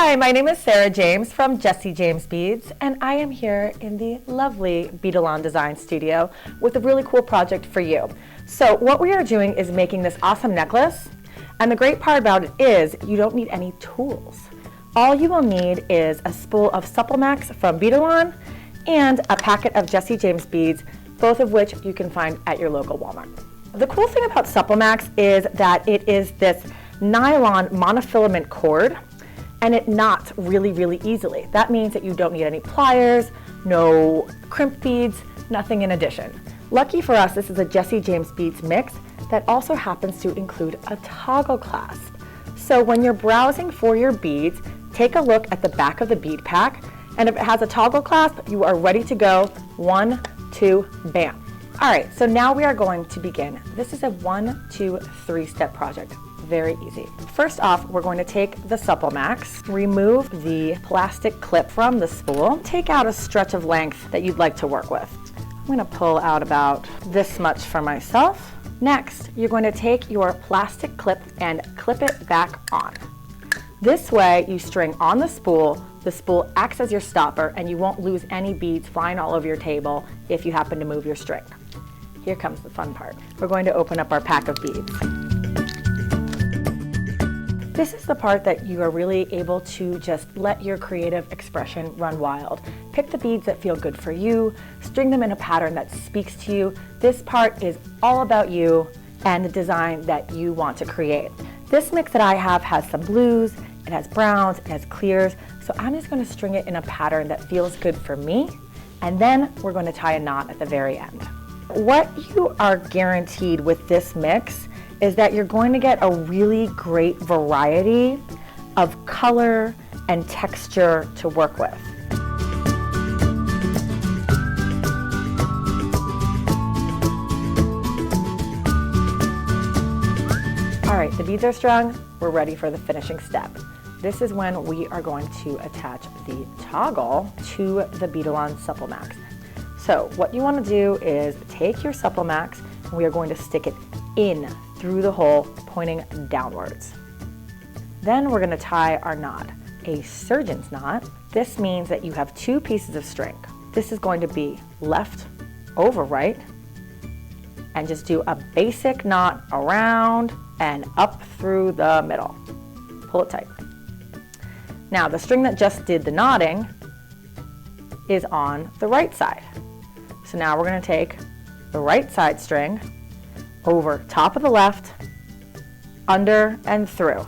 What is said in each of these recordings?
Hi, my name is Sarah James from Jesse James Beads, and I am here in the lovely Beadalon Design Studio with a really cool project for you. So what we are doing is making this awesome necklace, and the great part about it is you don't need any tools. All you will need is a spool of SuppleMax from Beadalon and a packet of Jesse James beads, both of which you can find at your local Walmart. The cool thing about SuppleMax is that it is this nylon monofilament cord, and it knots really easily. That means that you don't need any pliers, no crimp beads, nothing in addition. Lucky for us, this is a Jesse James beads mix that also happens to include a toggle clasp. So when you're browsing for your beads, take a look at the back of the bead pack, and if it has a toggle clasp, you are ready to go. 1, 2, bam. All right, so now we are going to begin. This is a 1, 2, 3 step project. Very easy. First off, we're going to take the SuppleMax, remove the plastic clip from the spool, take out a stretch of length that you'd like to work with. I'm going to pull out about this much for myself. Next, you're going to take your plastic clip and clip it back on. This way, you string on the spool acts as your stopper, and you won't lose any beads flying all over your table if you happen to move your string. Here comes the fun part. We're going to open up our pack of beads. This is the part that you are really able to just let your creative expression run wild. Pick the beads that feel good for you, string them in a pattern that speaks to you. This part is all about you and the design that you want to create. This mix that I have has some blues, it has browns, it has clears, so I'm just going to string it in a pattern that feels good for me, and then we're going to tie a knot at the very end. What you are guaranteed with this mix is that you're going to get a really great variety of color and texture to work with. All right, the beads are strung, we're ready for the finishing step. This is when we are going to attach the toggle to the Beadalon SuppleMax. So what you want to do is take your SuppleMax, and we are going to stick it in through the hole, pointing downwards. Then we're going to tie our knot, a surgeon's knot. This means that you have 2 pieces of string. This is going to be left over right, and just do a basic knot around and up through the middle. Pull it tight. Now the string that just did the knotting is on the right side. So now we're going to take the right side string over top of the left, under and through.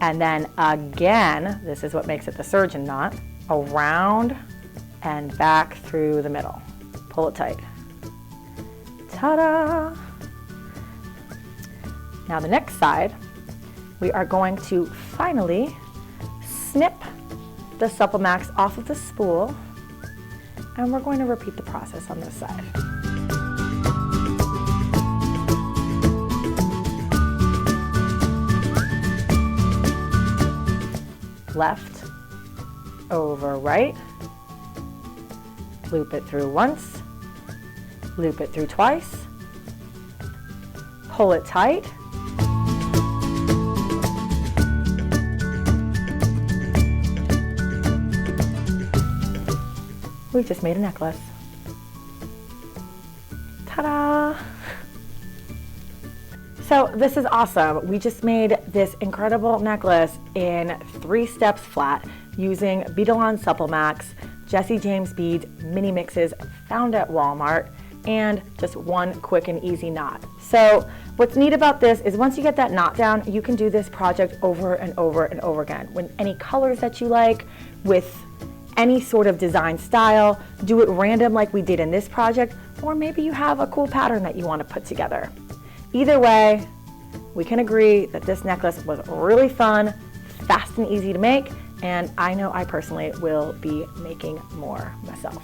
And then again, this is what makes it the surgeon knot, around and back through the middle. Pull it tight. Ta-da! Now the next side, we are going to finally snip the SuppleMax off of the spool, and we're going to repeat the process on this side. Left over right, loop it through once, loop it through twice, pull it tight, we've just made a necklace. Ta-da! So this is awesome. We just made this incredible necklace in 3 steps flat using Beadalon SuppleMax, Jesse James beads, mini mixes found at Walmart, and just 1 quick and easy knot. So what's neat about this is once you get that knot down, you can do this project over and over and over again with any colors that you like, with any sort of design style. Do it random like we did in this project, or maybe you have a cool pattern that you want to put together. Either way, we can agree that this necklace was really fun, fast and easy to make, and I know I personally will be making more myself.